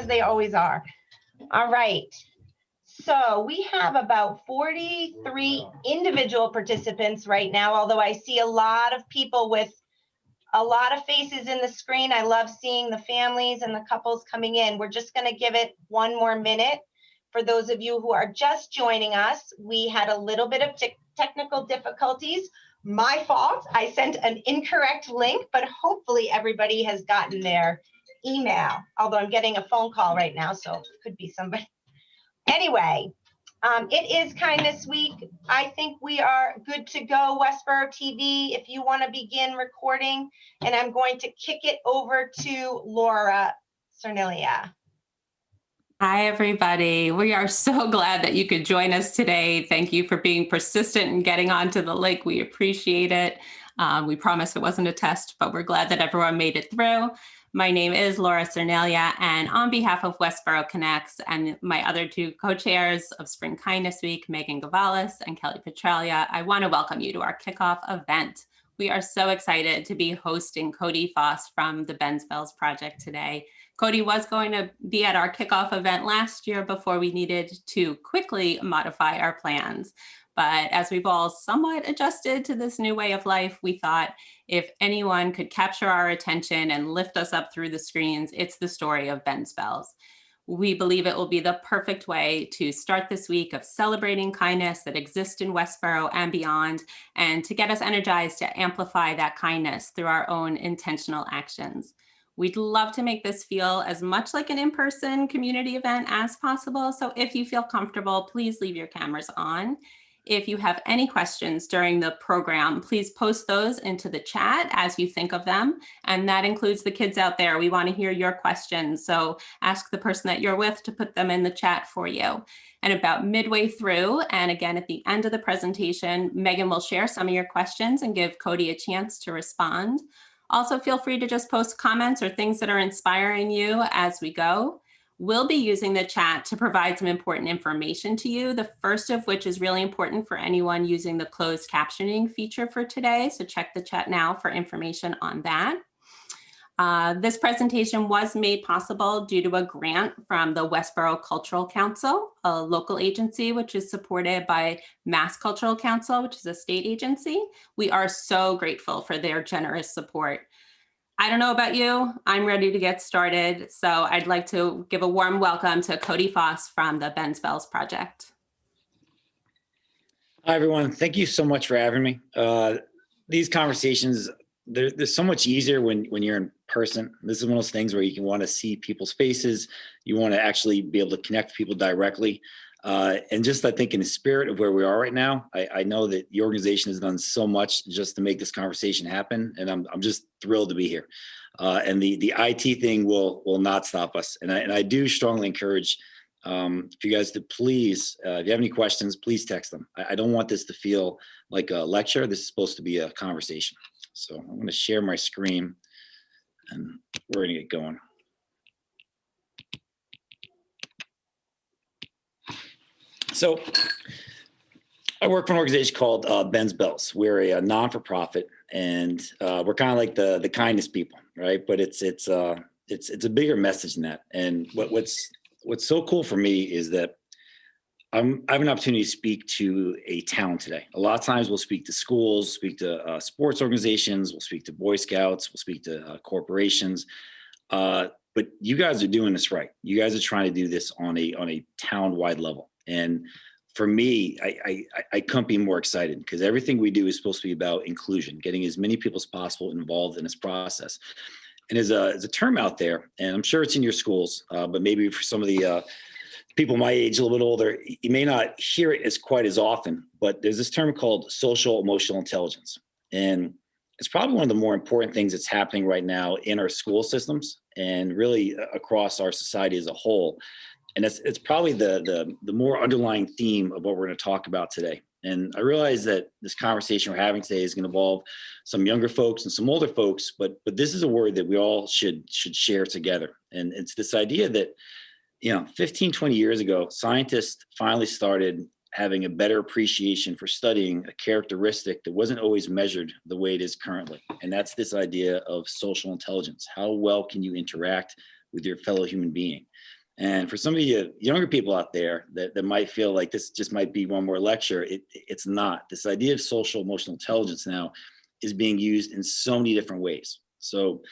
as they always are. All right. So we have about 43 individual participants right now, although I see a lot of people with a lot of faces in the screen. I love seeing the families and the couples coming in. We're just going to give it one more minute. For those of you who are just joining us, we had a little bit of technical difficulties. My fault. I sent an incorrect link, but hopefully everybody has gotten their email, although I'm getting a phone call right now, so it could be somebody. Anyway, it is Kindness Week. I think we are good to go. Westborough TV, if you want to begin recording, and I'm going to kick it over to Laura Cernilia. Hi, everybody. We are so glad that you could join us today. Thank you for being persistent and getting onto the link. We appreciate it. We promise it wasn't a test, but we're glad that everyone made it through. My name is Laura Cernilia, and on behalf of Westborough Connects and my other two co-chairs of Spring Kindness Week, Megan Gavalis and Kelly Petralia, I want to welcome you to our kickoff event. We are so excited to be hosting Cody Foss from the Ben's Bells Project today. Cody was going to be at our kickoff event last year before we needed to quickly modify our plans. But as we've all somewhat adjusted to this new way of life, we thought if anyone could capture our attention and lift us up through the screens, it's the story of Ben's Bells. We believe it will be the perfect way to start this week of celebrating kindness that exists in Westborough and beyond, and to get us energized to amplify that kindness through our own intentional actions. We'd love to make this feel as much like an in-person community event as possible. So if you feel comfortable, please leave your cameras on. If you have any questions during the program, please post those into the chat as you think of them. And that includes the kids out there. We want to hear your questions. So ask the person that you're with to put them in the chat for you. And about midway through, and again at the end of the presentation, Megan will share some of your questions and give Cody a chance to respond. Also, feel free to just post comments or things that are inspiring you as we go. We'll be using the chat to provide some important information to you, the first of which is really important for anyone using the closed captioning feature for today. So check the chat now for information on that. This presentation was made possible due to a grant from the Westborough Cultural Council, a local agency which is supported by Mass Cultural Council, which is a state agency. We are so grateful for their generous support. I don't know about you, I'm ready to get started. So I'd like to give a warm welcome to Cody Foss from the Ben's Bells Project. Hi, everyone. Thank you so much for having me. These conversations, they're so much easier when you're in person. This is one of those things where you can want to see people's faces. You want to actually be able to connect with people directly. And just, I think, in the spirit of where we are right now, I know that the organization has done so much just to make this conversation happen. And I'm just thrilled to be here. And the IT thing will not stop us. And I do strongly encourage for you guys to please, if you have any questions, please text them. I don't want this to feel like a lecture. This is supposed to be a conversation. So I'm going to share my screen and we're going to get going. So I work for an organization called Ben's Bells. We're a non-for-profit, and we're kind of like the kindness people, right? But it's a bigger message than that. And what's so cool for me is that I have an opportunity to speak to a town today. A lot of times we'll speak to schools, speak to sports organizations, we'll speak to Boy Scouts, we'll speak to corporations. But you guys are doing this right. You guys are trying to do this on a town-wide level. And for me, I couldn't be more excited because everything we do is supposed to be about inclusion, getting as many people as possible involved in this process. And there's a term out there, and I'm sure it's in your schools, but maybe for some of the people my age, a little bit older, you may not hear it as quite as often, but there's this term called social emotional intelligence. And it's probably one of the more important things that's happening right now in our school systems and really across our society as a whole. And it's probably the more underlying theme of what we're going to talk about today. And I realize that this conversation we're having today is going to involve some younger folks and some older folks, but this is a word that we all should share together. And it's this idea that, 15, 20 years ago, scientists finally started having a better appreciation for studying a characteristic that wasn't always measured the way it is currently. And that's this idea of social intelligence. How well can you interact with your fellow human being? And for some of you younger people out there that might feel like this just might be one more lecture, it's not. This idea of social emotional intelligence now is being used in so many different ways. So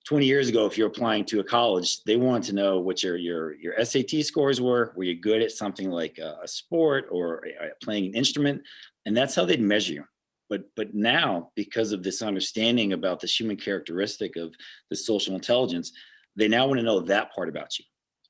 20 years ago, if you're applying to a college, they wanted to know what your SAT scores were you good at something like a sport or playing an instrument, and that's how they'd measure you. But now, because of this understanding about this human characteristic of the social intelligence, they now want to know that part about you.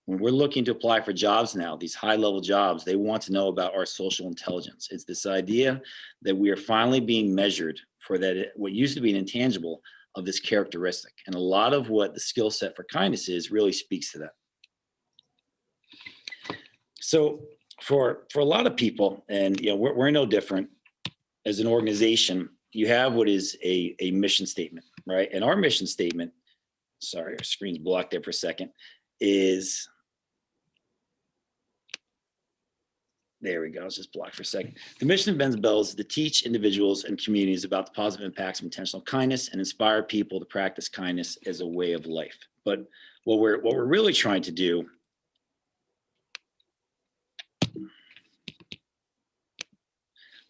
When we're looking to apply for jobs now, these high-level jobs, they want to know about our social intelligence. It's this idea that we are finally being measured for that, what used to be an intangible of this characteristic. And a lot of what the skill set for kindness is really speaks to that. So for a lot of people, and we're no different as an organization, you have what is a mission statement, right? And our mission statement, sorry, our screen's blocked there for a second, is, there we go, it's just blocked for a second. The mission of Ben's Bells is to teach individuals and communities about the positive impacts of intentional kindness and inspire people to practice kindness as a way of life. But what we're really trying to do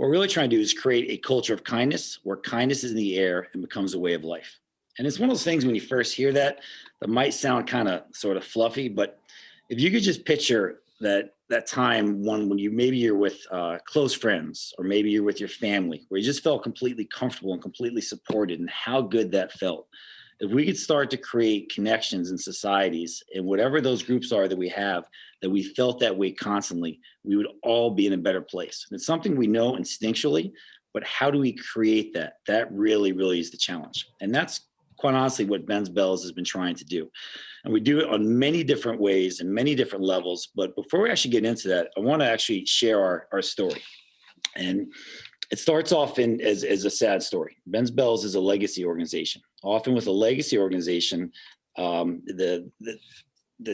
is create a culture of kindness where kindness is in the air and becomes a way of life. And it's one of those things when you first hear that might sound kind of sort of fluffy, but if you could just picture that time when you're with close friends, or maybe you're with your family, where you just felt completely comfortable and completely supported, and how good that felt. If we could start to create connections in societies, and whatever those groups are that we have, that we felt that way constantly, we would all be in a better place. And it's something we know instinctually, but how do we create that? That really, really is the challenge. And that's quite honestly what Ben's Bells has been trying to do. And we do it on many different ways and many different levels. But before we actually get into that, I want to actually share our story. And it starts off as a sad story. Ben's Bells is a legacy organization. Often with a legacy organization, the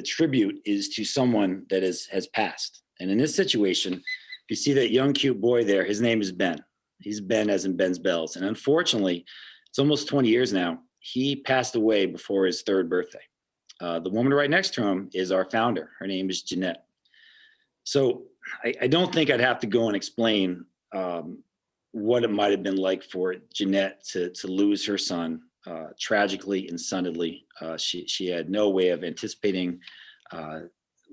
tribute is to someone that has passed. And in this situation, you see that young, cute boy there, his name is Ben. He's Ben as in Ben's Bells. And unfortunately, it's almost 20 years now. He passed away before his third birthday. The woman right next to him is our founder. Her name is Jeanette. So I don't think I'd have to go and explain what it might have been like for Jeanette to lose her son tragically and suddenly. She had no way of anticipating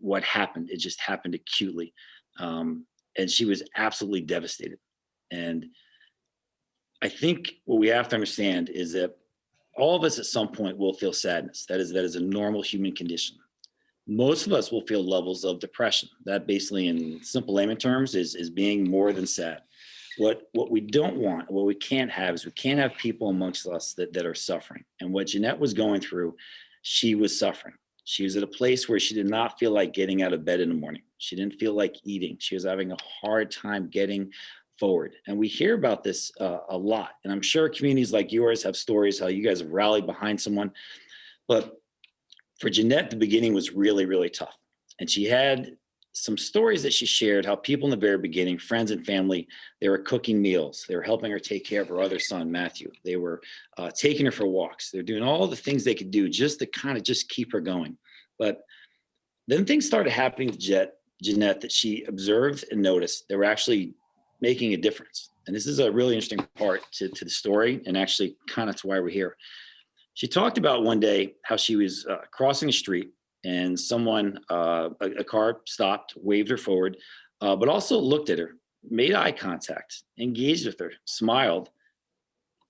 what happened. It just happened acutely. And she was absolutely devastated. And I think what we have to understand is that all of us at some point will feel sadness. That is a normal human condition. Most of us will feel levels of depression. That basically, in simple layman terms, is being more than sad. What we don't want, what we can't have, is we can't have people amongst us that are suffering. And what Jeanette was going through, she was suffering. She was at a place where she did not feel like getting out of bed in the morning. She didn't feel like eating. She was having a hard time getting forward. And we hear about this a lot. And I'm sure communities like yours have stories how you guys have rallied behind someone. But for Jeanette, the beginning was really, really tough. And she had some stories that she shared, how people in the very beginning, friends and family, they were cooking meals. They were helping her take care of her other son, Matthew. They were taking her for walks. They're doing all the things they could do just to kind of just keep her going. But then things started happening to Jeanette that she observed and noticed. They were actually making a difference. And this is a really interesting part to the story, and actually kind of to why we're here. She talked about one day how she was crossing the street, and someone, a car stopped, waved her forward, but also looked at her, made eye contact, engaged with her, smiled,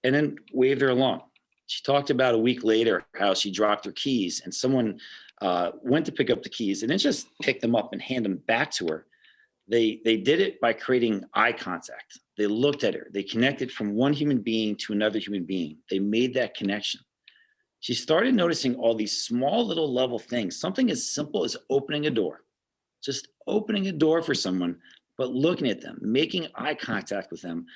and then waved her along. She talked about a week later how she dropped her keys, and someone went to pick up the keys and then just picked them up and hand them back to her. They did it by creating eye contact. They looked at her. They connected from one human being to another human being. They made that connection. She started noticing all these small little level things, something as simple as opening a door, just opening a door for someone, but looking at them, making eye contact with them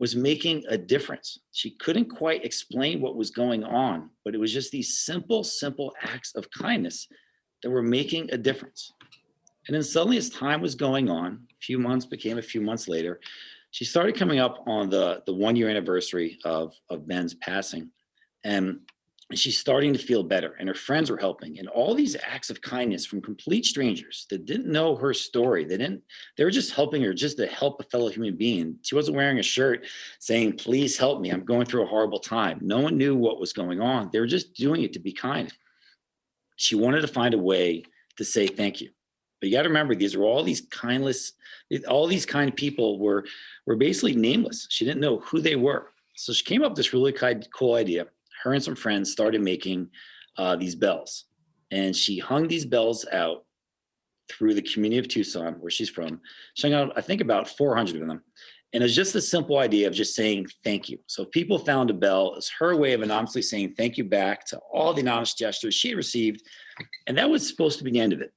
was making a difference. She couldn't quite explain what was going on, but it was just these simple acts of kindness that were making a difference. And then suddenly, as time was going on, a few months became a few months later, she started coming up on the 1 year anniversary of Ben's passing. And and she's starting to feel better, and her friends were helping, and all these acts of kindness from complete strangers that didn't know her story. They were just helping her just to help a fellow human being. She wasn't wearing a shirt saying, please help me, I'm going through a horrible time. No one knew what was going on. They were just doing it to be kind. She wanted to find a way to say thank you. But you got to remember, these are all these kind people were basically nameless. She didn't know who they were. So she came up with this really cool idea. Her and some friends started making these bells, and she hung these bells out through the community of Tucson, where she's from. She hung out, I think, about 400 of them. And it was just a simple idea of just saying thank you. So if people found a bell, it's her way of anonymously saying thank you back to all the anonymous gestures she received. And that was supposed to be the end of it.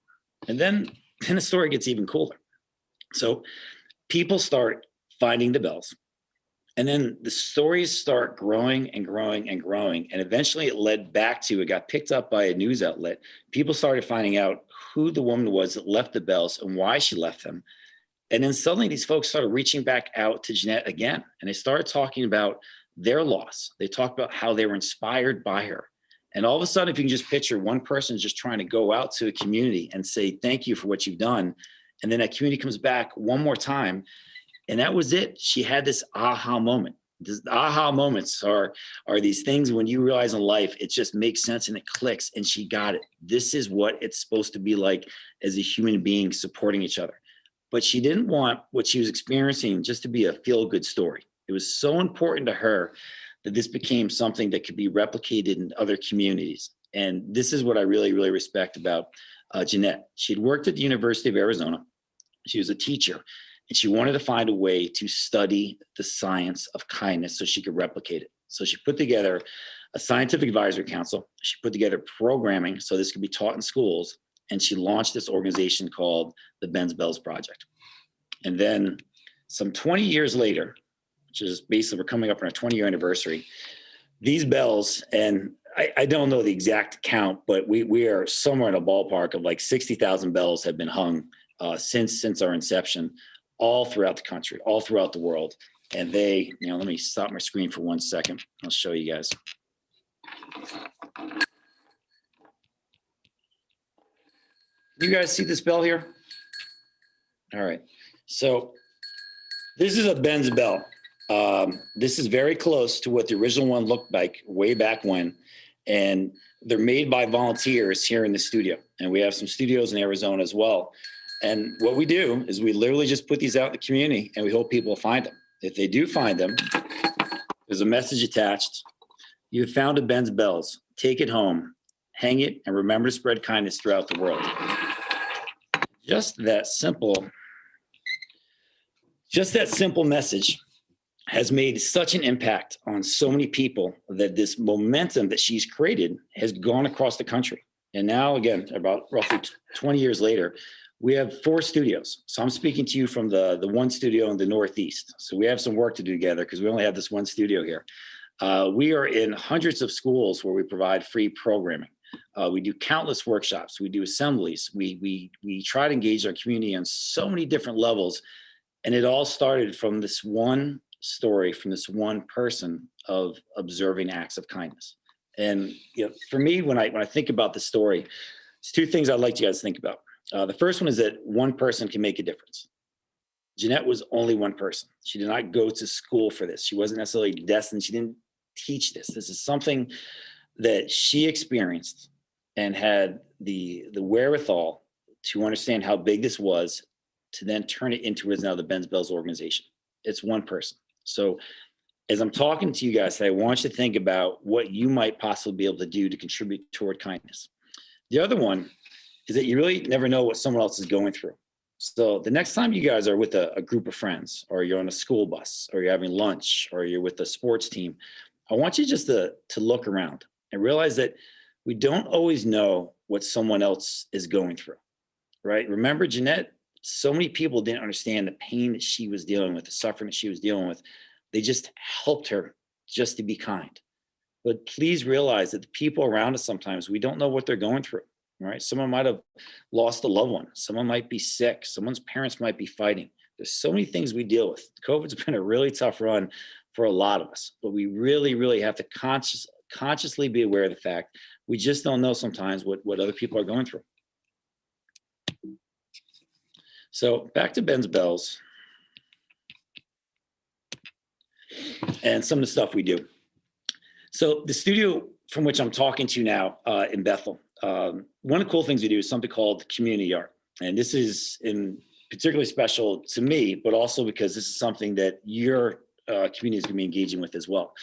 And then the story gets even cooler. So people start finding the bells. And then the stories start growing and growing and growing. And eventually it got picked up by a news outlet. People started finding out who the woman was that left the bells and why she left them. And then suddenly these folks started reaching back out to Jeanette again. And they started talking about their loss. They talked about how they were inspired by her. And all of a sudden, if you can just picture one person just trying to go out to a community and say, thank you for what you've done. And then that community comes back one more time. And that was it. She had this aha moment. These aha moments are these things when you realize in life, it just makes sense and it clicks, and she got it. This is what it's supposed to be like as a human being supporting each other. But she didn't want what she was experiencing just to be a feel-good story. It was so important to her that this became something that could be replicated in other communities. And this is what I really, really respect about Jeanette. She'd worked at the University of Arizona. She was a teacher. And she wanted to find a way to study the science of kindness so she could replicate it. So she put together a scientific advisory council. She put together programming so this could be taught in schools. And she launched this organization called the Ben's Bells Project. And then some 20 years later, which is basically, we're coming up on our 20-year anniversary, these bells, and I don't know the exact count, but we are somewhere in a ballpark of like 60,000 bells have been hung since our inception, all throughout the country, all throughout the world. And they, let me stop my screen for 1 second. I'll show you guys. You guys see this bell here? All right. So this is a Ben's bell. This is very close to what the original one looked like way back when. And they're made by volunteers here in the studio. And we have some studios in Arizona as well. And what we do is we literally just put these out in the community, and we hope people find them. If they do find them, there's a message attached. You have found a Ben's Bells. Take it home, hang it, and remember to spread kindness throughout the world. Just that simple message has made such an impact on so many people that this momentum that she's created has gone across the country. And now, again, about roughly 20 years later, we have 4 studios. So I'm speaking to you from the one studio in the Northeast. So we have some work to do together because we only have this one studio here. We are in hundreds of schools where we provide free programming. We do countless workshops. We do assemblies. We try to engage our community on so many different levels. And it all started from this one story, from this one person of observing acts of kindness. And for me, when I think about the story, there's 2 things I'd like you guys to think about. The first one is that one person can make a difference. Jeanette was only one person. She did not go to school for this. She wasn't necessarily destined. She didn't teach this. This is something that she experienced and had the wherewithal to understand how big this was, to then turn it into what is now the Ben's Bells organization. It's one person. So as I'm talking to you guys today, I want you to think about what you might possibly be able to do to contribute toward kindness. The other one is that you really never know what someone else is going through. So the next time you guys are with a group of friends, or you're on a school bus, or you're having lunch, or you're with a sports team, I want you just to look around and realize that we don't always know what someone else is going through, right? Remember, Jeanette, so many people didn't understand the pain that she was dealing with, the suffering that she was dealing with. They just helped her just to be kind. But please realize that the people around us, sometimes we don't know what they're going through. Right? Someone might have lost a loved one. Someone might be sick. Someone's parents might be fighting. There's so many things we deal with. COVID's been a really tough run for a lot of us, but we really, really have to consciously be aware of the fact we just don't know sometimes what other people are going through. So back to Ben's Bells and some of the stuff we do. So the studio from which I'm talking to you now in Bethel, one of the cool things we do is something called community art. And this is particularly special to me, but also because this is something that your community is going to be engaging with as well.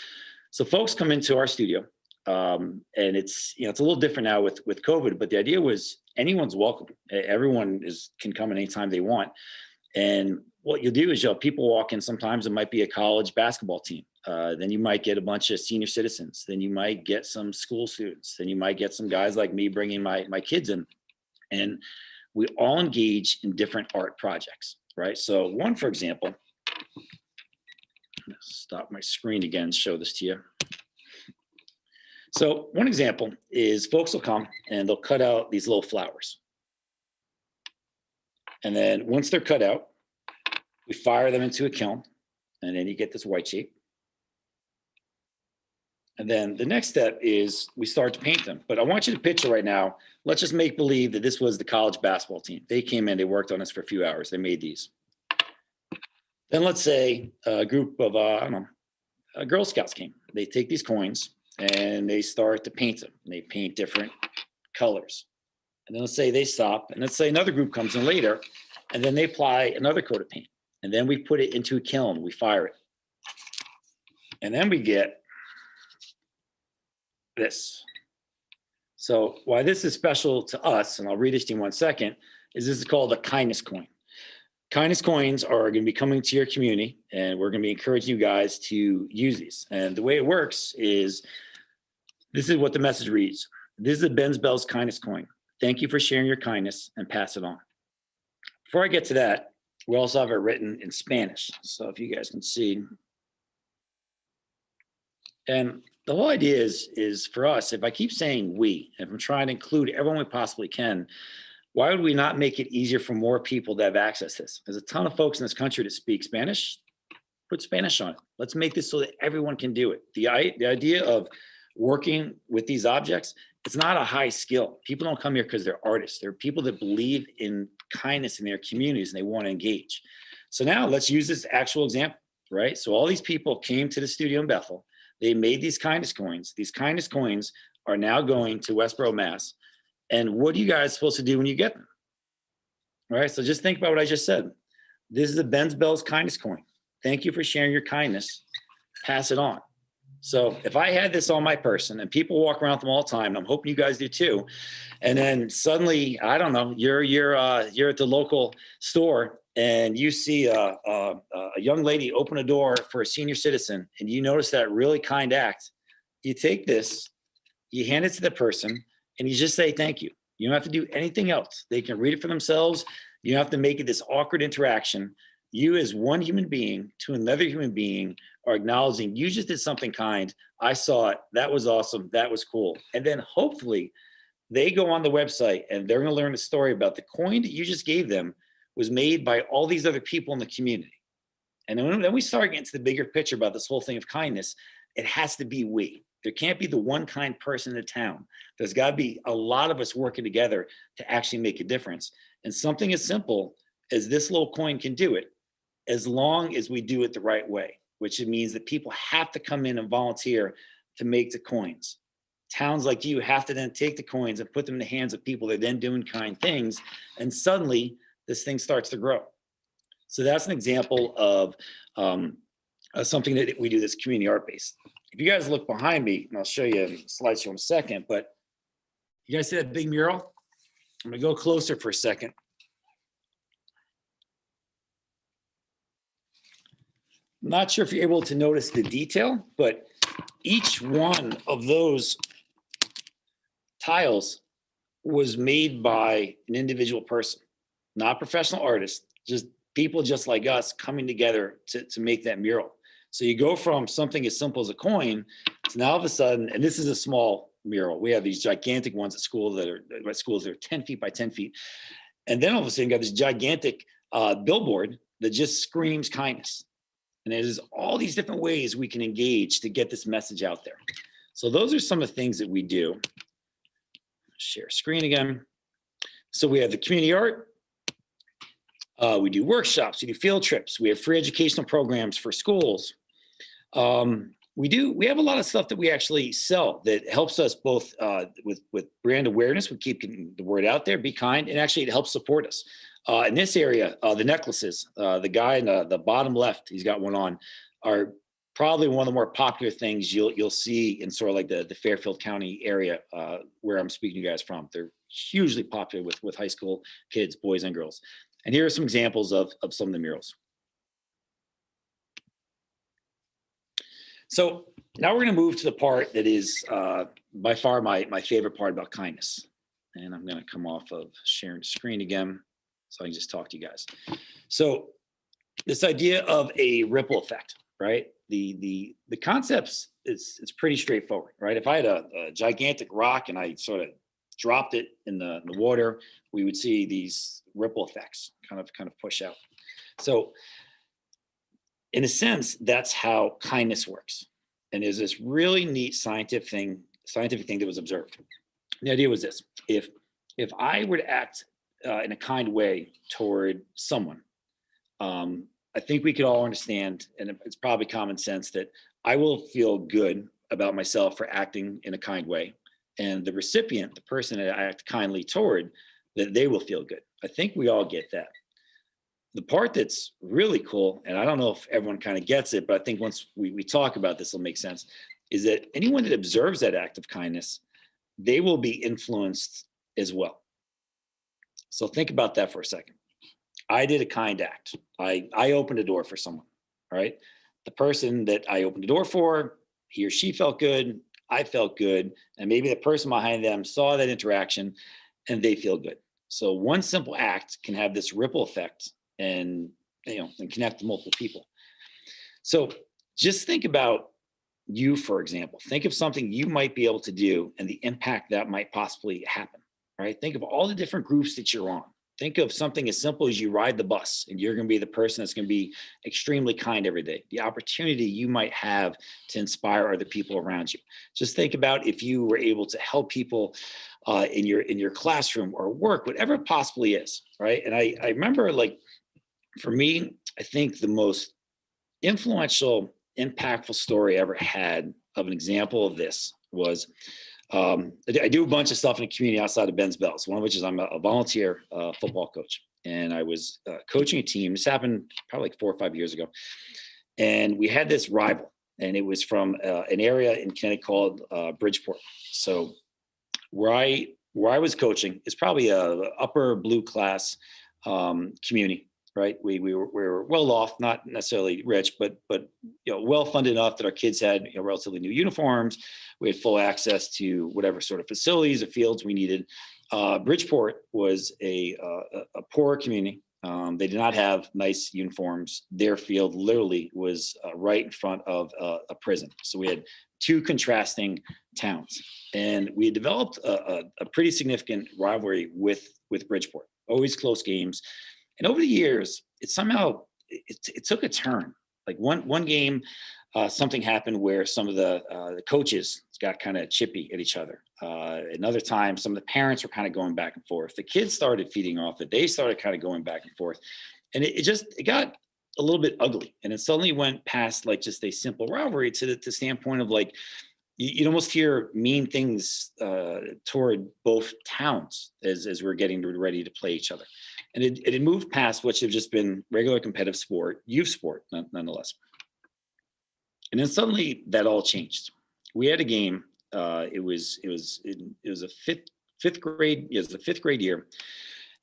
So folks come into our studio, and it's a little different now with COVID, but the idea was anyone's welcome. Everyone can come at any time they want. And what you'll do is people walk in. Sometimes it might be a college basketball team. Then you might get a bunch of senior citizens. Then you might get some school students. Then you might get some guys like me bringing my kids in. And we all engage in different art projects, right? So one, for example, I'm gonna stop my screen again, show this to you. So one example is folks will come and they'll cut out these little flowers. And then once they're cut out, we fire them into a kiln, and then you get this white shape. And then the next step is we start to paint them. But I want you to picture right now, let's just make believe that this was the college basketball team. They came in, they worked on this for a few hours, they made these. Then let's say a group of, Girl Scouts came. They take these coins and they start to paint them. And they paint different colors. And then let's say they stop, and let's say another group comes in later, and then they apply another coat of paint. And then we put it into a kiln, we fire it. And then we get this. So why this is special to us, and I'll read this to you in 1 second, is this is called a kindness coin. Kindness coins are going to be coming to your community, and we're going to be encouraging you guys to use these. And the way it works is, this is what the message reads. This is a Ben's Bells kindness coin. Thank you for sharing your kindness, and pass it on. Before I get to that, we also have it written in Spanish. So if you guys can see. And the whole idea is for us, if I keep saying we, if I'm trying to include everyone we possibly can, why would we not make it easier for more people to have access to this? There's a ton of folks in this country that speak Spanish. Put Spanish on it. Let's make this so that everyone can do it. The idea of working with these objects, it's not a high skill. People don't come here because they're artists. They're people that believe in kindness in their communities and they want to engage. So now let's use this actual example, right? So all these people came to the studio in Bethel. They made these kindness coins. These kindness coins are now going to Westborough, Mass. And what are you guys supposed to do when you get them? All right, so just think about what I just said. This is a Ben's Bells kindness coin. Thank you for sharing your kindness. Pass it on. So if I had this on my person, and people walk around with them all the time, and I'm hoping you guys do too, and then suddenly, I don't know, you're at the local store and you see a young lady open a door for a senior citizen, and you notice that really kind act, you take this, you hand it to the person, and you just say thank you. You don't have to do anything else. They can read it for themselves. You don't have to make it this awkward interaction. You as one human being to another human being are acknowledging you just did something kind. I saw it. That was awesome. That was cool. And then hopefully they go on the website and they're going to learn a story about the coin that you just gave them was made by all these other people in the community. And then we start getting to the bigger picture about this whole thing of kindness. It has to be we. There can't be the one kind person in the town. There's got to be a lot of us working together to actually make a difference. And something as simple as this little coin can do it, as long as we do it the right way, which it means that people have to come in and volunteer to make the coins. Towns like you have to then take the coins and put them in the hands of people that are then doing kind things. And suddenly this thing starts to grow. So that's an example of something that we do that's community art based. If you guys look behind me, and I'll show you a slideshow in a second, but you guys see that big mural? I'm gonna go closer for a second. I'm not sure if you're able to notice the detail, but each one of those tiles was made by an individual person, not professional artists, just people just like us coming together to make that mural. So you go from something as simple as a coin to now all of a sudden, and this is a small mural. We have these gigantic ones at schools that are 10 feet by 10 feet. And then all of a sudden you got this gigantic billboard that just screams kindness. And there's all these different ways we can engage to get this message out there. So those are some of the things that we do. Share screen again. So we have the community art. We do workshops, we do field trips, we have free educational programs for schools. We have a lot of stuff that we actually sell that helps us both with brand awareness, we keep getting the word out there, be kind, and actually it helps support us. In this area, the necklaces, the guy in the bottom left, he's got one on, are probably one of the more popular things you'll see in sort of like the Fairfield County area where I'm speaking to you guys from. They're hugely popular with high school kids, boys and girls. And here are some examples of some of the murals. So now we're going to move to the part that is by far my favorite part about kindness. And I'm going to come off of sharing the screen again so I can just talk to you guys. So this idea of a ripple effect, right? The concepts it's pretty straightforward, right? If I had a gigantic rock and I sort of dropped it in the water, we would see these ripple effects kind of push out. So in a sense, that's how kindness works. And there's this really neat scientific thing that was observed. The idea was this: if I were to act in a kind way toward someone, I think we could all understand, and it's probably common sense, that I will feel good about myself for acting in a kind way. And the recipient, the person that I act kindly toward, that they will feel good. I think we all get that. The part that's really cool, and I don't know if everyone kind of gets it, but I think once we talk about this, it'll make sense, is that anyone that observes that act of kindness, they will be influenced as well. So think about that for a second. I did a kind act. I opened a door for someone, all right? The person that I opened the door for, he or she felt good, I felt good, and maybe the person behind them saw that interaction and they feel good. So one simple act can have this ripple effect and connect to multiple people. So just think about you, for example. Think of something you might be able to do and the impact that might possibly happen, right? Think of all the different groups that you're on. Think of something as simple as you ride the bus and you're going to be the person that's going to be extremely kind every day. The opportunity you might have to inspire other people around you. Just think about if you were able to help people in your classroom or work, whatever it possibly is, right? And I remember, like, for me, I think the most influential, impactful story I ever had of an example of this was I do a bunch of stuff in the community outside of Ben's Bells, one of which is I'm a volunteer football coach. And I was coaching a team. This happened probably like 4 or 5 years ago. And we had this rival, and it was from an area in Connecticut called Bridgeport. So where I was coaching is probably a upper blue class community, right? We were well off, not necessarily rich, but well funded enough that our kids had relatively new uniforms. We had full access to whatever sort of facilities or fields we needed. Bridgeport was a poor community. They did not have nice uniforms. Their field literally was right in front of a prison. So we had two contrasting towns, and we had developed a pretty significant rivalry with Bridgeport. Always close games. And over the years, it took a turn. Like one game, something happened where some of the coaches got kind of chippy at each other. Another time, some of the parents were kind of going back and forth. The kids started feeding off it. They started kind of going back and forth. And it got a little bit ugly. And it suddenly went past like just a simple rivalry to the standpoint of like, you'd almost hear mean things toward both towns as we're getting ready to play each other. And it had moved past what should have just been regular competitive sport, youth sport, nonetheless. And then suddenly that all changed. We had a game. It was a fifth grade. It was the fifth grade year,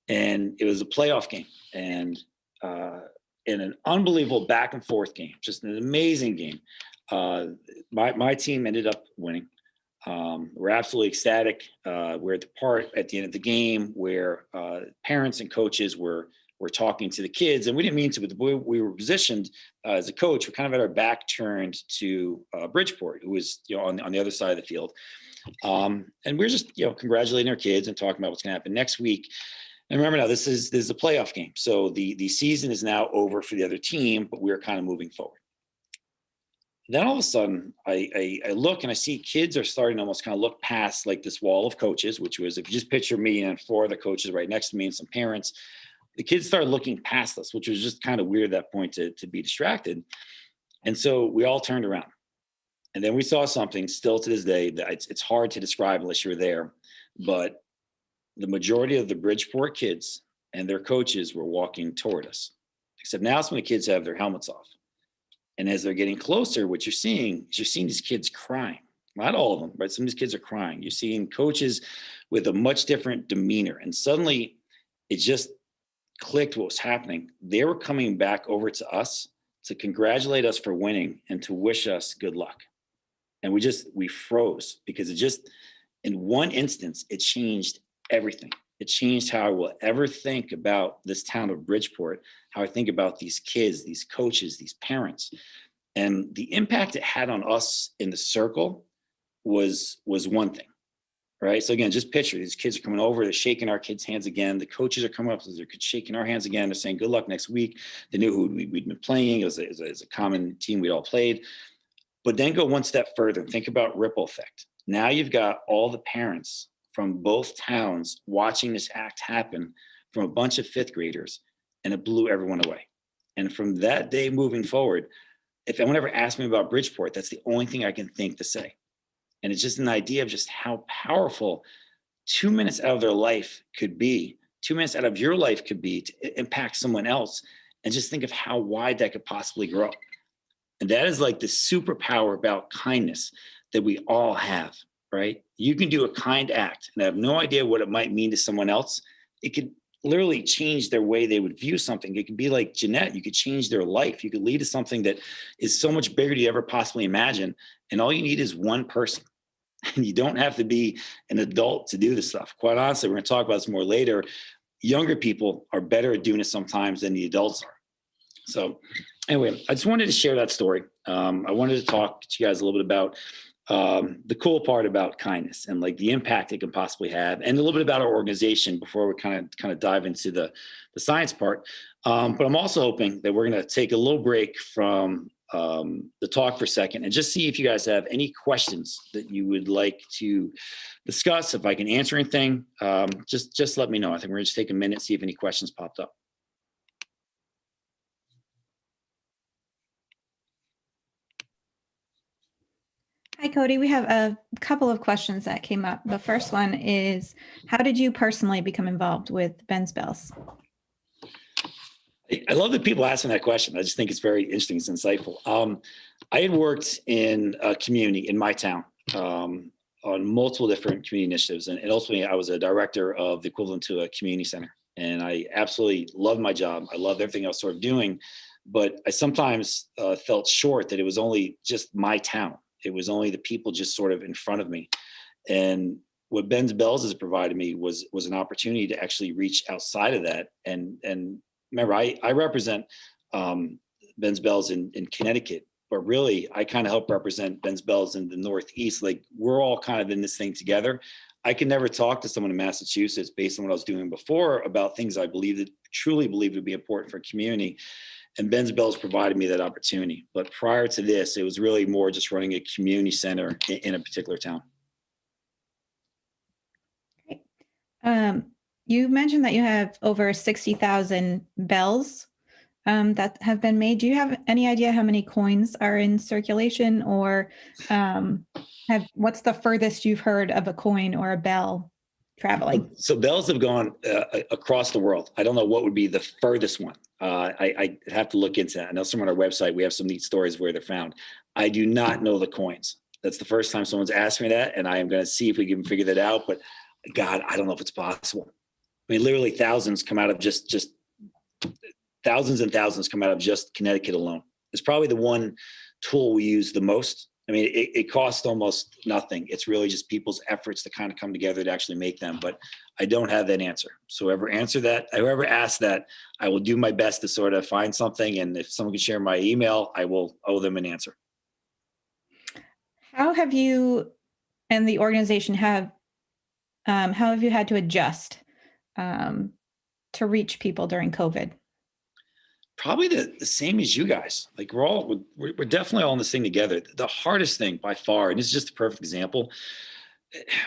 and it was a playoff game, and in an unbelievable back and forth game, just an amazing game. My team ended up winning. We're absolutely ecstatic. We're at the part at the end of the game where parents and coaches were talking to the kids, and we didn't mean to, but the way we were positioned as a coach, we're kind of at our back turned to Bridgeport, who was on the other side of the field, and we're just congratulating our kids and talking about what's going to happen next week. And remember, now this is a playoff game, so the season is now over for the other team, but we're kind of moving forward. then all of a sudden I look and I see kids are starting to almost kind of look past like this wall of coaches, which was, if you just picture me and four other coaches right next to me and some parents, the kids started looking past us, which was just kind of weird at that point to be distracted. And so we all turned around, and then we saw something still to this day that it's hard to describe unless you're there. But the majority of the Bridgeport kids and their coaches were walking toward us, except now some of the kids have their helmets off. And as they're getting closer, what you're seeing is these kids crying. Not all of them, but some of these kids are crying. You're seeing coaches with a much different demeanor. And suddenly it just clicked what was happening. They were coming back over to us to congratulate us for winning and to wish us good luck. And we froze, because it just, in one instance, it changed everything. It changed how I will ever think about this town of Bridgeport, how I think about these kids, these coaches, these parents. And the impact it had on us in the circle was one thing, right? So again, just picture these kids are coming over, they're shaking our kids' hands again. The coaches are coming up, they're shaking our hands again. They're saying good luck next week. They knew who we'd been playing. It was a common team we'd all played. But then go one step further and think about ripple effect. Now you've got all the parents from both towns watching this act happen from a bunch of fifth graders, and it blew everyone away. And from that day moving forward, if anyone ever asks me about Bridgeport, that's the only thing I can think to say. And it's just an idea of just how powerful 2 minutes out of their life could be, 2 minutes out of your life could be to impact someone else. And just think of how wide that could possibly grow. And that is like the superpower about kindness that we all have, right? You can do a kind act and have no idea what it might mean to someone else. It could literally change their way they would view something. It could be like Jeanette, you could change their life. You could lead to something that is so much bigger than you ever possibly imagine. And all you need is one person. And you don't have to be an adult to do this stuff. Quite honestly, we're going to talk about this more later. Younger people are better at doing it sometimes than the adults are. So anyway, I just wanted to share that story. I wanted to talk to you guys a little bit about the cool part about kindness and like the impact it can possibly have, and a little bit about our organization before we kind of dive into the science part. But I'm also hoping that we're going to take a little break from the talk for a second and just see if you guys have any questions that you would like to discuss. If I can answer anything, just let me know. I think we're going to just take a minute, see if any questions popped up. Hi, Cody. We have a couple of questions that came up. The first one is, how did you personally become involved with Ben's Bells? I love that people asking that question. I just think it's very interesting. It's insightful. I had worked in a community in my town on multiple different community initiatives. And ultimately, I was a director of the equivalent to a community center. And I absolutely loved my job. I loved everything I was sort of doing. But I sometimes felt short that it was only just my town. It was only the people just sort of in front of me. And what Ben's Bells has provided me was an opportunity to actually reach outside of that. And remember, I represent Ben's Bells in Connecticut, but really I kind of help represent Ben's Bells in the Northeast. Like, we're all kind of in this thing together. I can never talk to someone in Massachusetts based on what I was doing before about things I truly believe would be important for a community. And Ben's Bells provided me that opportunity. But prior to this, it was really more just running a community center in a particular town. Great. You mentioned that you have over 60,000 bells that have been made. Do you have any idea how many coins are in circulation, or what's the furthest you've heard of a coin or a bell traveling? So bells have gone across the world. I don't know what would be the furthest one. I have to look into that. I know somewhere on our website, we have some neat stories where they're found. I do not know the coins. That's the first time someone's asked me that, and I am going to see if we can figure that out. But God, I don't know if it's possible. I mean, literally thousands come out of just thousands and thousands come out of just Connecticut alone. It's probably the one tool we use the most. I mean, it costs almost nothing. It's really just people's efforts to kind of come together to actually make them. But I don't have that answer. So whoever asked that, I will do my best to sort of find something. And if someone can share my email, I will owe them an answer. How have you and the organization how have you had to adjust to reach people during COVID? probably the same as you guys. Like we're definitely all in this thing together. The hardest thing by far, and this is just a perfect example.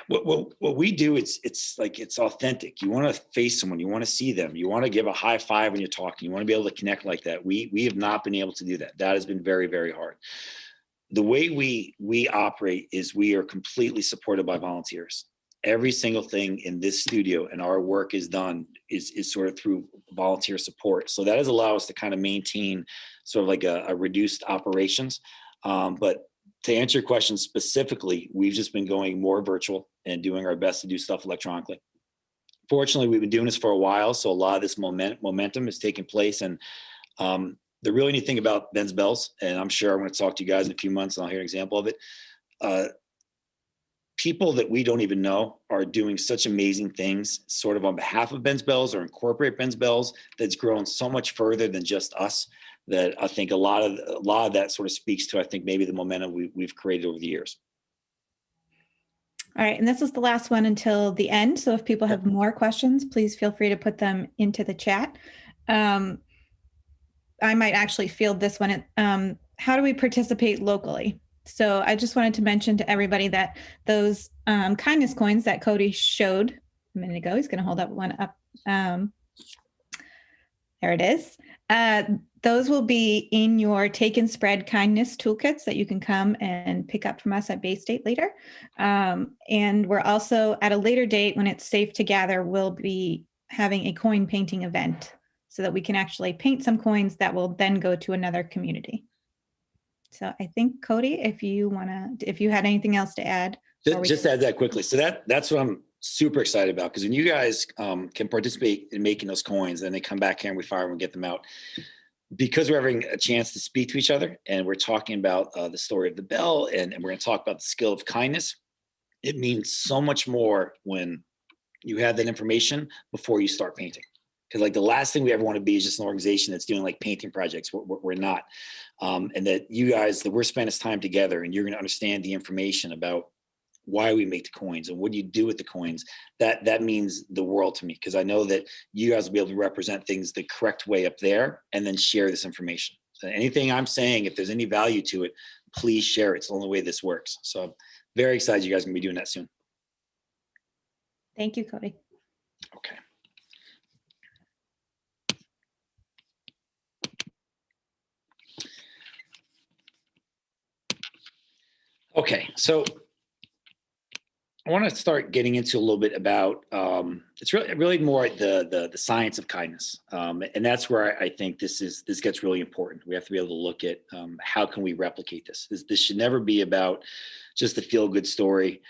What we do, it's like, it's authentic. You want to face someone, you want to see them, you want to give a high five when you're talking, you want to be able to connect like that. We have not been able to do that. That has been very, very hard. The way we operate is we are completely supported by volunteers. Every single thing in this studio and our work is done is sort of through volunteer support. So that has allowed us to kind of maintain sort of like a reduced operations. But to answer your question specifically, we've just been going more virtual and doing our best to do stuff electronically. Fortunately, we've been doing this for a while, so a lot of this momentum is taking place. And the really neat thing about Ben's Bells, and I'm sure I'm going to talk to you guys in a few months and I'll hear an example of it. People that we don't even know are doing such amazing things sort of on behalf of Ben's Bells or incorporate Ben's Bells, that's grown so much further than just us, that I think a lot of that sort of speaks to, I think, maybe the momentum we've created over the years. All right, and this is the last one until the end. So if people have more questions, please feel free to put them into the chat. I might actually field this one. How do we participate locally? So I just wanted to mention to everybody that those kindness coins that Cody showed a minute ago, he's going to hold up one up. There it is. Those will be in your Take and Spread Kindness Toolkits that you can come and pick up from us at Bay State later. And we're also at a later date, when it's safe to gather, we'll be having a coin painting event so that we can actually paint some coins that will then go to another community. So I think, Cody, if you had anything else to add. Just add that quickly. So that's what I'm super excited about, because when you guys can participate in making those coins and they come back here and we fire them and get them out, because we're having a chance to speak to each other and we're talking about the story of the bell, and we're going to talk about the skill of kindness. It means so much more when you have that information before you start painting. Because like the last thing we ever want to be is just an organization that's doing like painting projects. We're not. And that you guys, that we're spending this time together and you're going to understand the information about why we make the coins and what do you do with the coins. That means the world to me, because I know that you guys will be able to represent things the correct way up there and then share this information. So anything I'm saying, if there's any value to it, please share it. It's the only way this works. So I'm very excited you guys are going to be doing that soon. Thank you, Cody. Okay. Okay, so I want to start getting into a little bit about it's really more the science of kindness, and that's where I think this gets really important. We have to be able to look at how can we replicate this. This should never be about just a feel good story.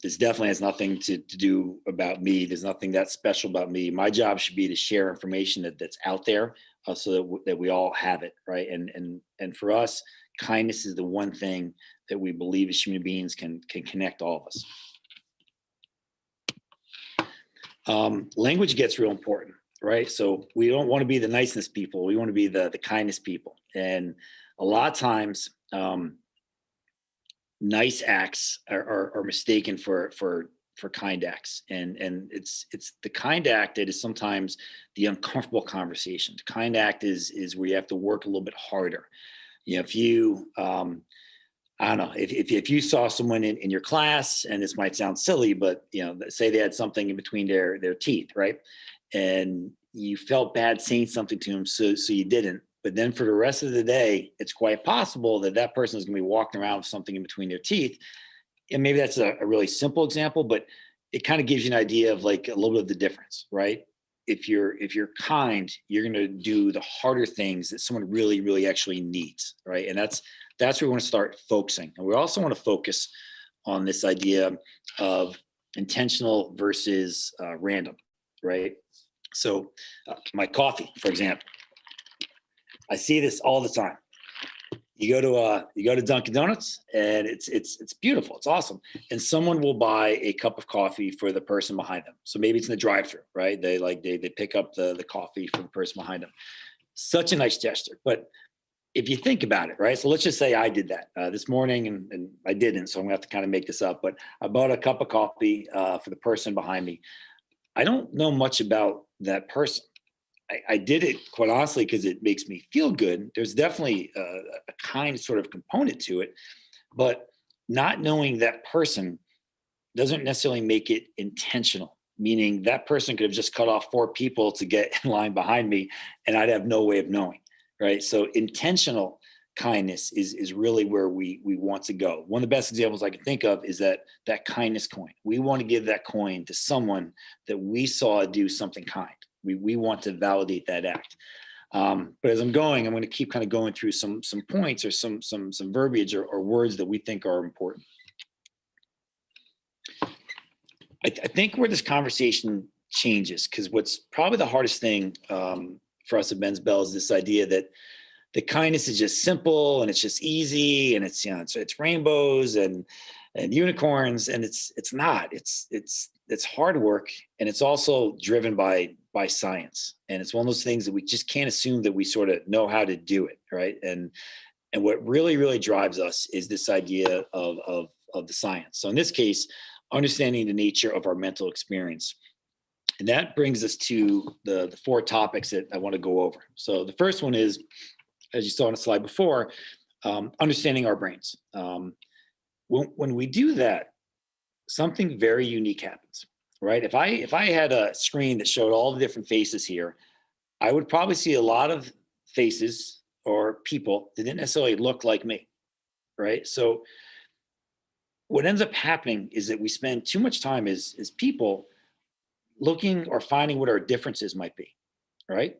This definitely has nothing to do about me. There's nothing that special about me. My job should be to share information that's out there, so that we all have it, right? And for us, kindness is the one thing that we believe as human beings can connect all of us. Language gets real important, right? So we don't want to be the niceness people. We want to be the kindness people. And a lot of times, nice acts are mistaken for kind acts. And it's the kind act that is sometimes the uncomfortable conversation. The kind act is where you have to work a little bit harder. You know, if you, I don't know, if you saw someone in your class, and this might sound silly, but you know, say they had something in between their teeth, right? And you felt bad saying something to them, so you didn't. But then for the rest of the day, it's quite possible that person is going to be walking around with something in between their teeth. And maybe that's a really simple example, but it kind of gives you an idea of like a little bit of the difference, right? If you're kind, you're going to do the harder things that someone really, really actually needs, right? And that's where we want to start focusing. And we also want to focus on this idea of intentional versus random, right? So my coffee, for example, I see this all the time. You go to Dunkin' Donuts, and it's beautiful. It's awesome. And someone will buy a cup of coffee for the person behind them. So maybe it's in the drive-thru, right? They pick up the coffee for the person behind them. Such a nice gesture. But if you think about it, right? So let's just say I did that this morning, and I didn't. So I'm gonna have to kind of make this up. But I bought a cup of coffee for the person behind me. I don't know much about that person. I did it quite honestly because it makes me feel good. There's definitely a kind sort of component to it, but not knowing that person doesn't necessarily make it intentional, meaning that person could have just cut off 4 people to get in line behind me and I'd have no way of knowing, right? So intentional kindness is really where we want to go. One of the best examples I can think of is that kindness coin. We want to give that coin to someone that we saw do something kind. We want to validate that act. But as I'm going to keep kind of going through some points or some verbiage or words that we think are important. I think where this conversation changes, because what's probably the hardest thing for us at Ben's Bell is this idea that the kindness is just simple and it's just easy and it's, it's rainbows and unicorns, and it's not. It's hard work, and it's also driven by science, and it's one of those things that we just can't assume that we sort of know how to do it, right? And what really drives us is this idea of the science. So in this case, understanding the nature of our mental experience. And that brings us to the 4 topics that I want to go over. So the first one is, as you saw on the slide before, understanding our brains. When we do that, something very unique happens, right? If I had a screen that showed all the different faces here, I would probably see a lot of faces or people that didn't necessarily look like me, right? So what ends up happening is that we spend too much time as people looking or finding what our differences might be, right?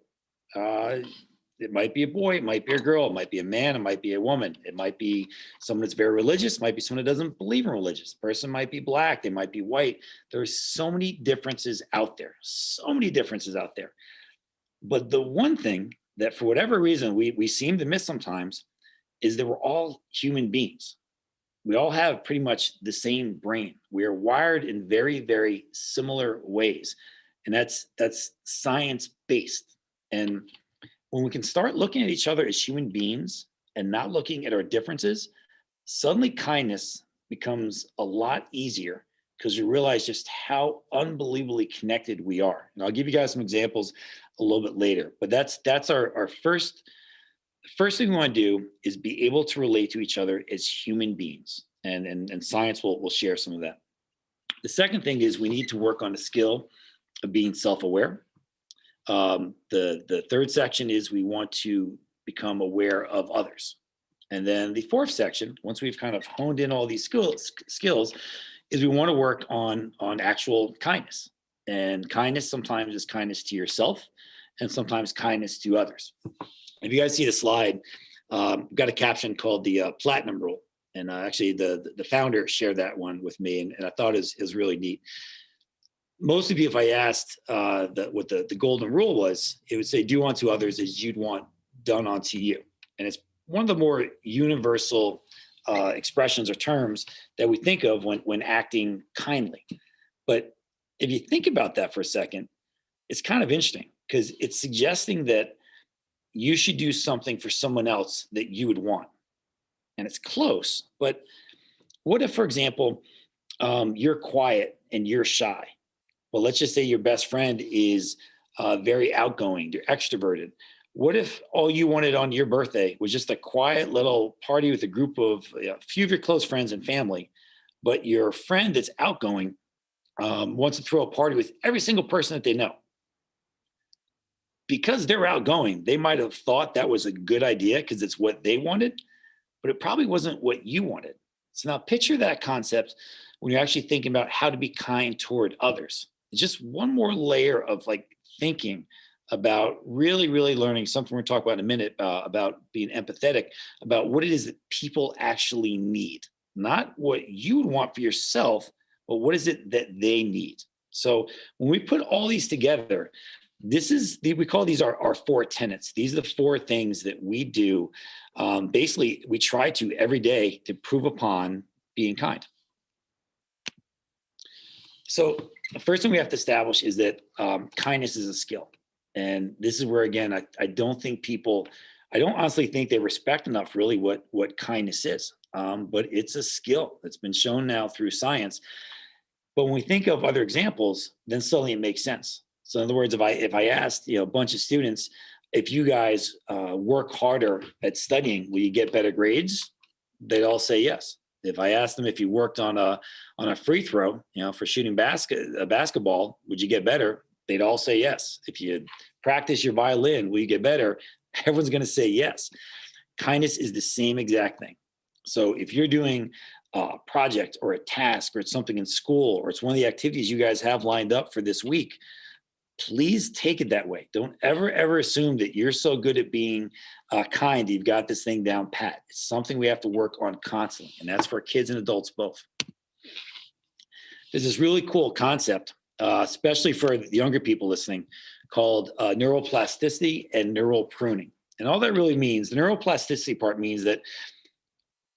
It might be a boy, it might be a girl, it might be a man, it might be a woman, it might be someone that's very religious, it might be someone that doesn't believe in religious. The person might be black, they might be white. There's so many differences out there, But the one thing that for whatever reason we seem to miss sometimes is that we're all human beings. We all have pretty much the same brain. We are wired in very similar ways. And that's science-based. And when we can start looking at each other as human beings and not looking at our differences, suddenly kindness becomes a lot easier because you realize just how unbelievably connected we are. And I'll give you guys some examples a little bit later, but that's our first thing we want to do is be able to relate to each other as human beings. And science will share some of that. The second thing is we need to work on the skill of being self-aware. The third section is we want to become aware of others. And then the fourth section, once we've kind of honed in all these skills, is we want to work on actual kindness. And kindness sometimes is kindness to yourself, and sometimes kindness to others. If you guys see the slide, we've got a caption called the Platinum Rule. And actually, the founder shared that one with me, and I thought it was really neat. Most of you, if I asked what the golden rule was, it would say, do unto others as you'd want done unto you. And it's one of the more universal expressions or terms that we think of when acting kindly. But if you think about that for a second, it's kind of interesting because it's suggesting that you should do something for someone else that you would want. And it's close, but what if, for example, you're quiet and you're shy? Well, let's just say your best friend is very outgoing, you're extroverted. What if all you wanted on your birthday was just a quiet little party with a group of a few of your close friends and family, but your friend that's outgoing wants to throw a party with every single person that they know? Because they're outgoing, they might have thought that was a good idea because it's what they wanted, but it probably wasn't what you wanted. So now picture that concept when you're actually thinking about how to be kind toward others. It's just one more layer of thinking about really learning something we're going to talk about in a minute about being empathetic, about what it is that people actually need, not what you would want for yourself, but what is it that they need. So when we put all these together, we call these our 4 tenets. These are the 4 things that we do. Basically, we try to every day to prove upon being kind. So the first thing we have to establish is that kindness is a skill. And this is where, again, I don't honestly think they respect enough really what kindness is. But it's a skill that's been shown now through science. But when we think of other examples, then suddenly it makes sense. So in other words, if I asked, a bunch of students, if you guys work harder at studying, will you get better grades? They'd all say yes. If I asked them if you worked on a free throw, for shooting a basketball, would you get better? They'd all say yes. If you practice your violin, will you get better? Everyone's going to say yes. Kindness is the same exact thing. So if you're doing a project or a task or it's something in school or it's one of the activities you guys have lined up for this week, please take it that way. Don't ever assume that you're so good at being kind, you've got this thing down pat. It's something we have to work on constantly, and that's for kids and adults both. There's this really cool concept, especially for the younger people listening, called neuroplasticity and neural pruning. And all that really means, the neuroplasticity part means that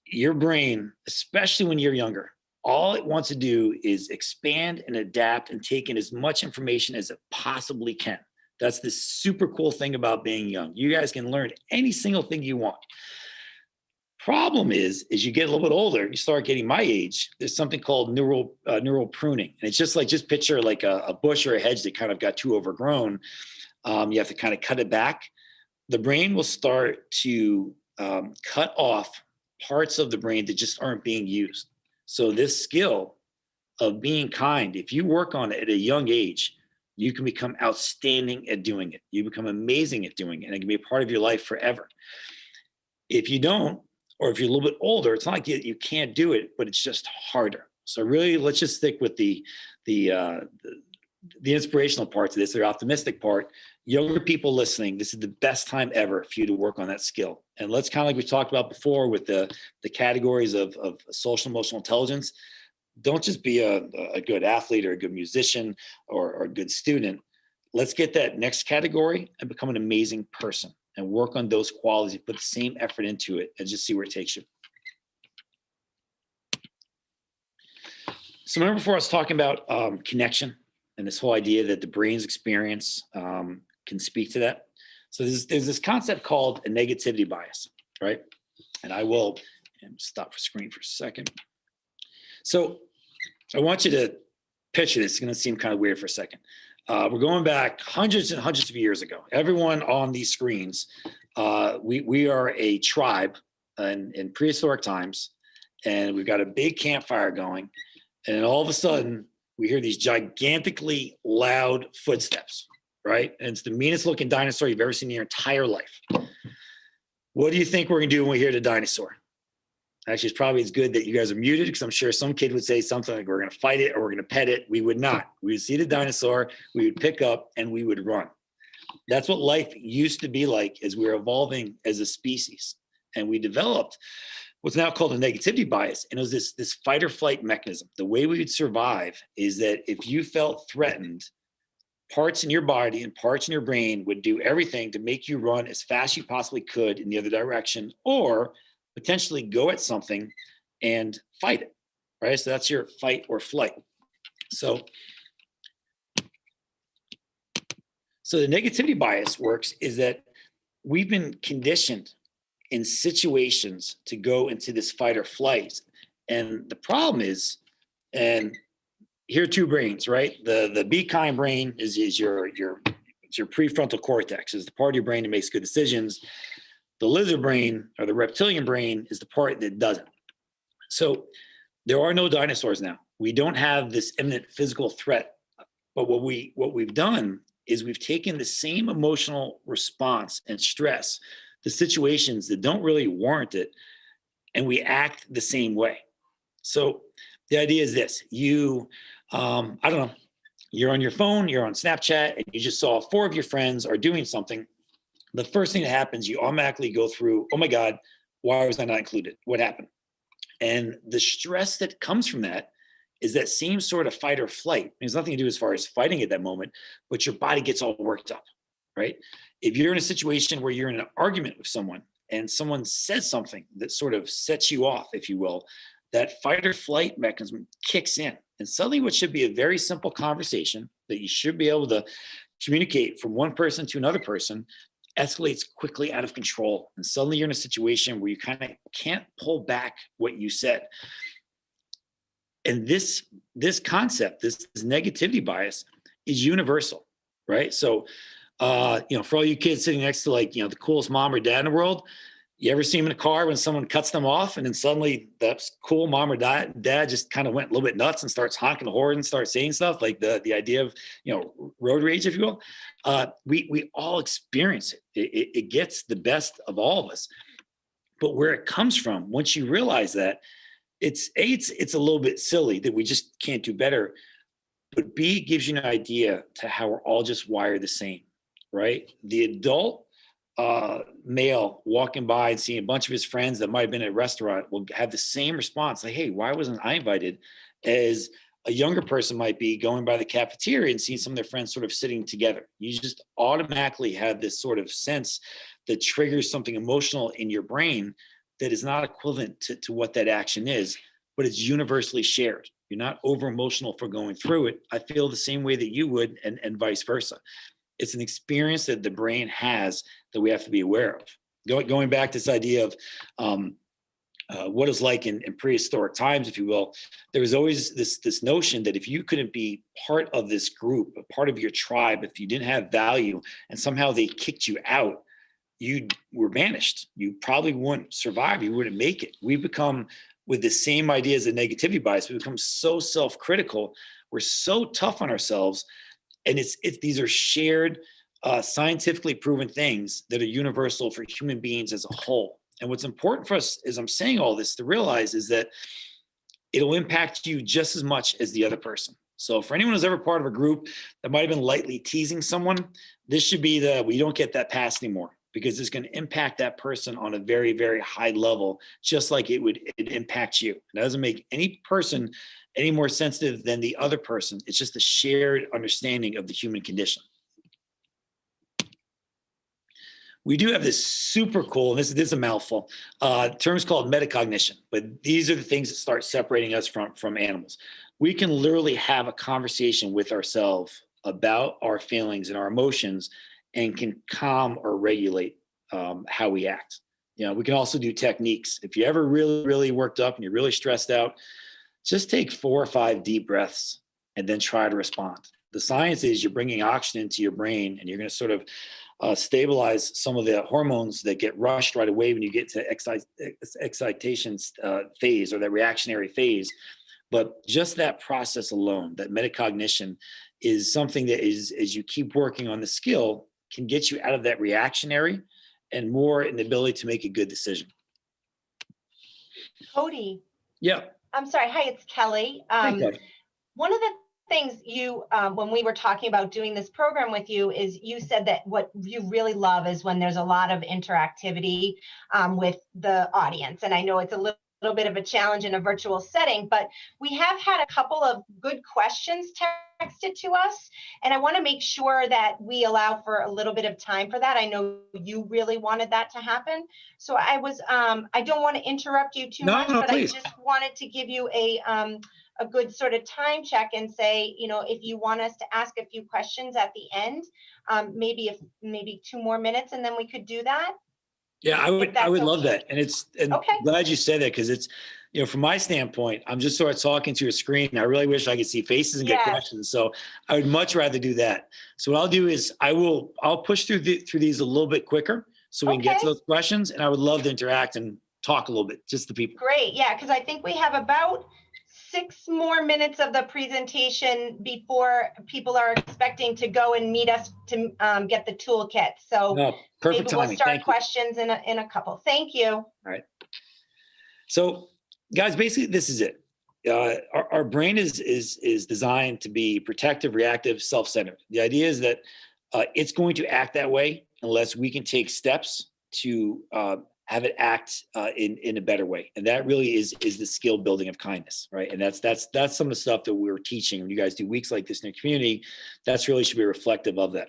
your brain, especially when you're younger, all it wants to do is expand and adapt and take in as much information as it possibly can. That's the super cool thing about being young. You guys can learn any single thing you want. Problem is, as you get a little bit older, you start getting my age, there's something called neural pruning. And it's just picture like a bush or a hedge that kind of got too overgrown. You have to kind of cut it back. The brain will start to cut off parts of the brain that just aren't being used. So this skill of being kind, if you work on it at a young age, you can become outstanding at doing it. You become amazing at doing it, and it can be a part of your life forever. If you don't, or if you're a little bit older, it's not like you can't do it, but it's just harder. So really, let's just stick with the inspirational parts of this, the optimistic part. Younger people listening, this is the best time ever for you to work on that skill. And let's kind of like we talked about before with the categories of social emotional intelligence, don't just be a good athlete or a good musician or a good student. Let's get that next category and become an amazing person and work on those qualities, put the same effort into it and just see where it takes you. So remember before I was talking about connection and this whole idea that the brain's experience can speak to that. So there's this concept called a negativity bias, right? And I will stop the screen for a second. So I want you to picture this. It's going to seem kind of weird for a second. We're going back hundreds and hundreds of years ago. Everyone on these screens, we are a tribe in prehistoric times, and we've got a big campfire going. And then all of a sudden, we hear these gigantically loud footsteps, right? And it's the meanest looking dinosaur you've ever seen in your entire life. What do you think we're going to do when we hear the dinosaur? Actually, it's probably as good that you guys are muted, because I'm sure some kid would say something like, we're going to fight it or we're going to pet it. We would not. We would see the dinosaur, we would pick up, and we would run. That's what life used to be like as we were evolving as a species. And we developed what's now called a negativity bias. And it was this fight or flight mechanism. The way we would survive is that if you felt threatened, parts in your body and parts in your brain would do everything to make you run as fast as you possibly could in the other direction, or potentially go at something and fight it, right? So that's your fight or flight. So the negativity bias works is that we've been conditioned in situations to go into this fight or flight. And the problem is, and here are two brains, right? The be kind brain is your prefrontal cortex, is the part of your brain that makes good decisions. The lizard brain, or the reptilian brain, is the part that doesn't. So there are no dinosaurs now. We don't have this imminent physical threat. But what we've done is we've taken the same emotional response and stress to situations that don't really warrant it, and we act the same way. So the idea is this: I don't know, you're on your phone, you're on Snapchat, and you just saw 4 of your friends are doing something. The first thing that happens, you automatically go through, oh my God, why was I not included? What happened? And the stress that comes from that is that same sort of fight or flight. It has nothing to do as far as fighting at that moment, but your body gets all worked up, right? If you're in a situation where you're in an argument with someone and someone says something that sort of sets you off, if you will, that fight or flight mechanism kicks in. And suddenly what should be a very simple conversation that you should be able to communicate from one person to another person escalates quickly out of control. And suddenly you're in a situation where you kind of can't pull back what you said. And this concept, this negativity bias, is universal. right? So, for all you kids sitting next to the coolest mom or dad in the world, you ever see them in a car when someone cuts them off and then suddenly that cool mom or dad just kind of went a little bit nuts and starts honking the horn and starts saying stuff like the idea of, road rage, if you will. We all experience it. It gets the best of all of us. But where it comes from, once you realize that, it's a little bit silly that we just can't do better. But B, gives you an idea to how we're all just wired the same, right? The adult male walking by and seeing a bunch of his friends that might have been at a restaurant will have the same response, like, hey, why wasn't I invited? As a younger person might be going by the cafeteria and seeing some of their friends sort of sitting together. You just automatically have this sort of sense that triggers something emotional in your brain that is not equivalent to what that action is, but it's universally shared. You're not over emotional for going through it. I feel the same way that you would, and vice versa. It's an experience that the brain has that we have to be aware of. Going back to this idea of what it's like in prehistoric times, if you will, there was always this notion that if you couldn't be part of this group, a part of your tribe, if you didn't have value and somehow they kicked you out, you were banished. You probably wouldn't survive. You wouldn't make it. We become, with the same ideas of negativity bias, we become so self-critical. We're so tough on ourselves. And these are shared, scientifically proven things that are universal for human beings as a whole. And what's important for us, as I'm saying all this, to realize is that it'll impact you just as much as the other person. So for anyone who's ever part of a group that might have been lightly teasing someone, this should be we don't get that pass anymore, because it's going to impact that person on a very, very high level, just like it impacts you. It doesn't make any person any more sensitive than the other person. It's just a shared understanding of the human condition. We do have this super cool, and this is a mouthful, terms called metacognition, but these are the things that start separating us from animals. We can literally have a conversation with ourselves about our feelings and our emotions and can calm or regulate how we act. We can also do techniques. If you ever really, really worked up and you're really stressed out, just take 4 or 5 deep breaths and then try to respond. The science is you're bringing oxygen into your brain and you're going to sort of stabilize some of the hormones that get rushed right away when you get to excitation phase or that reactionary phase. But just that process alone, that metacognition, is something that is, as you keep working on the skill, can get you out of that reactionary and more in the ability to make a good decision. Cody. Yeah. I'm sorry. Hi, it's Kelly. Hi, Kelly. One of the things you, when we were talking about doing this program with you, is you said that what you really love is when there's a lot of interactivity with the audience. And I know it's a little bit of a challenge in a virtual setting, but we have had a couple of good questions texted to us. And I want to make sure that we allow for a little bit of time for that. I know you really wanted that to happen. So I don't want to interrupt you too much, but please. I just wanted to give you a good sort of time check and say, if you want us to ask a few questions at the end, maybe 2 more minutes, and then we could do that. Yeah, I would love that. And okay. Glad you said that, because it's, from my standpoint, I'm just sort of talking to a screen. I really wish I could see faces and get questions. So I would much rather do that. So what I'll do is I'll push through these a little bit quicker so we can get to those questions. And I would love to interact and talk a little bit, just the people. Great. Yeah, because I think we have about 6 more minutes of the presentation before people are expecting to go and meet us to get the toolkit. So perfect maybe timing. we'll start questions in a couple. Thank you. All right. So guys, basically this is it. Our brain is designed to be protective, reactive, self-centered. The idea is that it's going to act that way unless we can take steps to have it act in a better way. And that really is the skill building of kindness, right? And that's some of the stuff that we're teaching. When you guys do weeks like this in your community, that's really should be reflective of that.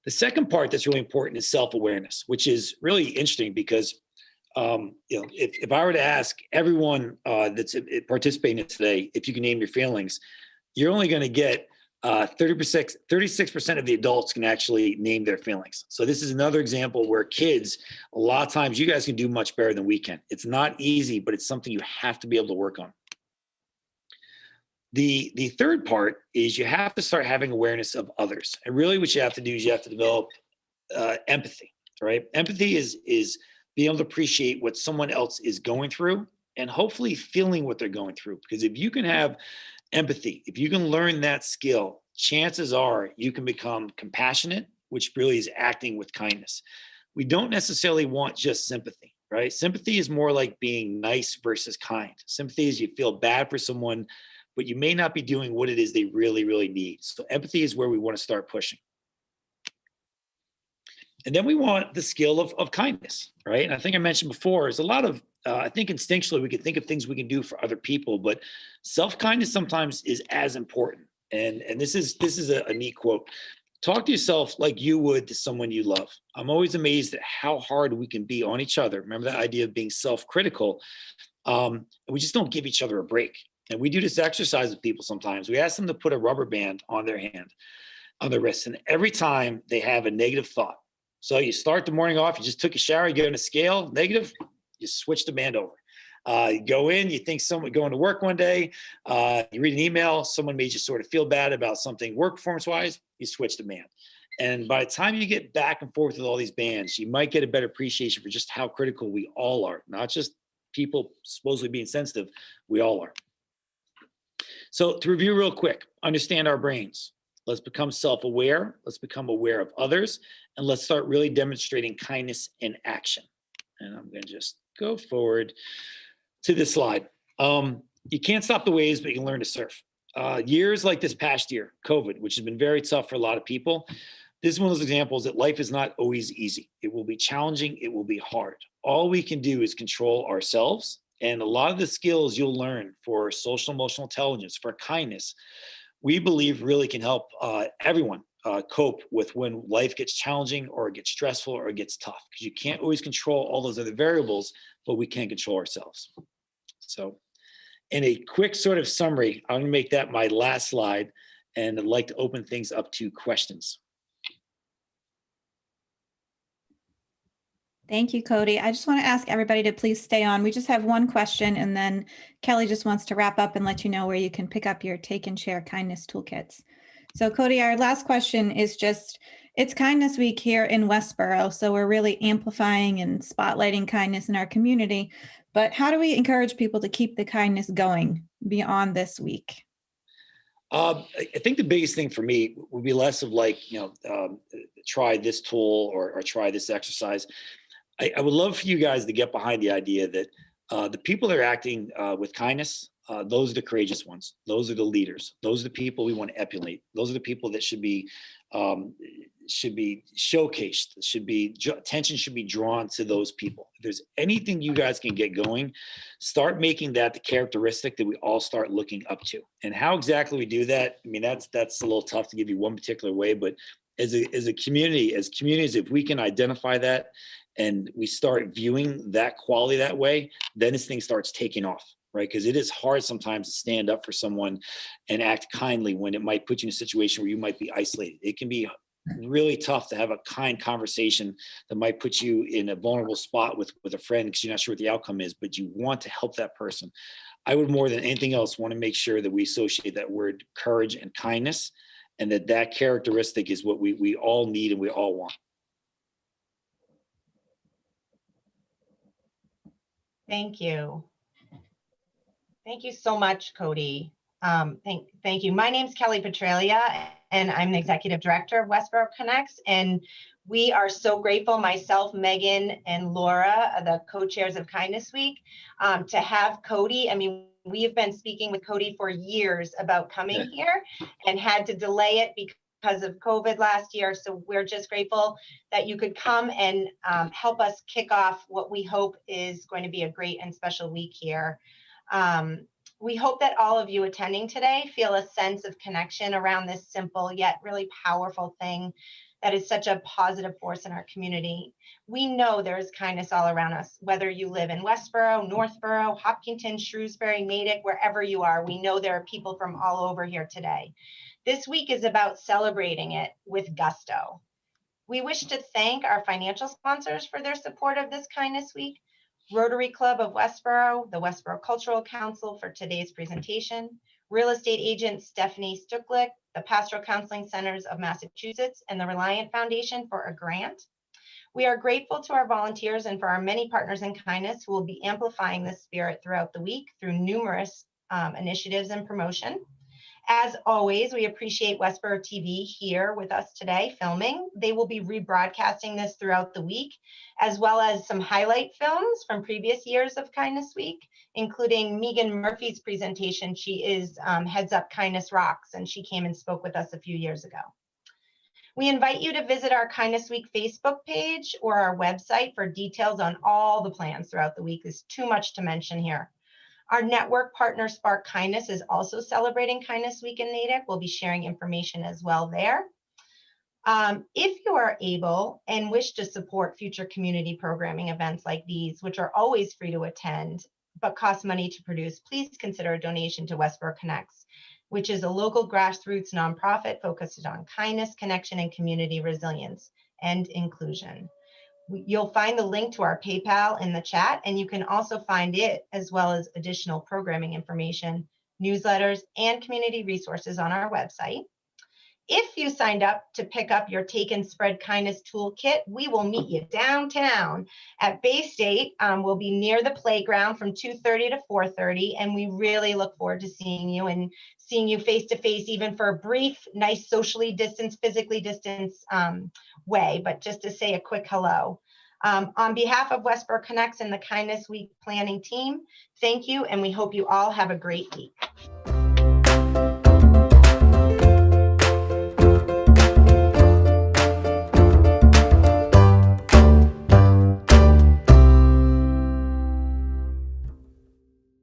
The second part that's really important is self-awareness, which is really interesting because if I were to ask everyone that's participating today, if you can name your feelings, you're only going to get 36% of the adults can actually name their feelings. So this is another example where kids, a lot of times you guys can do much better than we can. It's not easy, but it's something you have to be able to work on. The third part is you have to start having awareness of others. And really what you have to do is you have to develop empathy, right? Empathy is being able to appreciate what someone else is going through and hopefully feeling what they're going through. Because if you can have empathy, if you can learn that skill, chances are you can become compassionate, which really is acting with kindness. We don't necessarily want just sympathy, right? Sympathy is more like being nice versus kind. Sympathy is you feel bad for someone, but you may not be doing what it is they really, really need. So empathy is where we want to start pushing. And then we want the skill of kindness, right? And I think I mentioned before, there's a lot of, I think instinctually we can think of things we can do for other people, but self-kindness sometimes is as important. And this is a neat quote. Talk to yourself like you would to someone you love. I'm always amazed at how hard we can be on each other. Remember that idea of being self-critical. And we just don't give each other a break. And we do this exercise with people sometimes. We ask them to put a rubber band on their hand, on their wrist. And every time they have a negative thought, so you start the morning off, you just took a shower, you get on a scale, negative, you switch the band over. You go in, you think someone going to work one day, you read an email, someone made you sort of feel bad about something work performance-wise, you switch the band. And by the time you get back and forth with all these bands, you might get a better appreciation for just how critical we all are, not just people supposedly being sensitive, we all are. So to review real quick, understand our brains. Let's become self-aware. Let's become aware of others. And let's start really demonstrating kindness in action. And I'm going to just go forward to this slide. You can't stop the waves, but you can learn to surf. Years like this past year, COVID, which has been very tough for a lot of people, this is one of those examples that life is not always easy. It will be challenging. It will be hard. All we can do is control ourselves. And a lot of the skills you'll learn for social emotional intelligence, for kindness, we believe really can help everyone cope with when life gets challenging or it gets stressful or it gets tough. Because you can't always control all those other variables, but we can control ourselves. So in a quick sort of summary, I'm going to make that my last slide, and I'd like to open things up to questions. Thank you, Cody. I just want to ask everybody to please stay on. We just have one question, and then Kelly just wants to wrap up and let you know where you can pick up your Take and Share Kindness Toolkits. So Cody, our last question is just, it's Kindness Week here in Westborough, so we're really amplifying and spotlighting kindness in our community. But how do we encourage people to keep the kindness going beyond this week? I think the biggest thing for me would be less of like, try this tool or try this exercise. I would love for you guys to get behind the idea that the people that are acting with kindness, those are the courageous ones. Those are the leaders. Those are the people we want to emulate. Those are the people that should be showcased. Attention should be drawn to those people. If there's anything you guys can get going, start making that the characteristic that we all start looking up to. And how exactly we do that, I mean, that's a little tough to give you one particular way, but as a community, if we can identify that and we start viewing that quality that way, then this thing starts taking off, right? Because it is hard sometimes to stand up for someone and act kindly when it might put you in a situation where you might be isolated. It can be really tough to have a kind conversation that might put you in a vulnerable spot with a friend because you're not sure what the outcome is, but you want to help that person. I would more than anything else want to make sure that we associate that word courage and kindness, and that characteristic is what we all need and we all want. Thank you. Thank you so much, Cody. Thank you. My name's Kelly Petralia, and I'm the Executive Director of Westborough Connects. And we are so grateful, myself, Megan, and Laura, the co-chairs of Kindness Week, to have Cody. I mean, we have been speaking with Cody for years about coming here and had to delay it because of COVID last year. So we're just grateful that you could come and help us kick off what we hope is going to be a great and special week here. We hope that all of you attending today feel a sense of connection around this simple yet really powerful thing that is such a positive force in our community. We know there is kindness all around us, whether you live in Westborough, Northborough, Hopkinton, Shrewsbury, Natick, wherever you are. We know there are people from all over here today. This week is about celebrating it with gusto. We wish to thank our financial sponsors for their support of this Kindness Week, Rotary Club of Westborough, the Westborough Cultural Council for today's presentation, real estate agent Stephanie Stuklik, the Pastoral Counseling Centers of Massachusetts, and the Reliant Foundation for a grant. We are grateful to our volunteers and for our many partners in kindness who will be amplifying this spirit throughout the week through numerous initiatives and promotion. As always, we appreciate Westborough TV here with us today filming. They will be rebroadcasting this throughout the week, as well as some highlight films from previous years of Kindness Week, including Megan Murphy's presentation. She is heads up Kindness Rocks, and she came and spoke with us a few years ago. We invite you to visit our Kindness Week Facebook page or our website for details on all the plans throughout the week. There's too much to mention here. Our network partner, Spark Kindness, is also celebrating Kindness Week in Natick. We'll be sharing information as well there. If you are able and wish to support future community programming events like these, which are always free to attend, but cost money to produce, please consider a donation to Westborough Connects, which is a local grassroots nonprofit focused on kindness, connection, and community resilience and inclusion. You'll find the link to our PayPal in the chat, and you can also find it as well as additional programming information, newsletters, and community resources on our website. If you signed up to pick up your Take and Spread Kindness Toolkit, we will meet you downtown at Bay State. We'll be near the playground from 2:30 to 4:30, and we really look forward to seeing you and seeing you face to face, even for a brief, nice, socially distanced, physically distanced way, but just to say a quick hello. On behalf of Westborough Connects and the Kindness Week planning team, thank you, and we hope you all have a great week.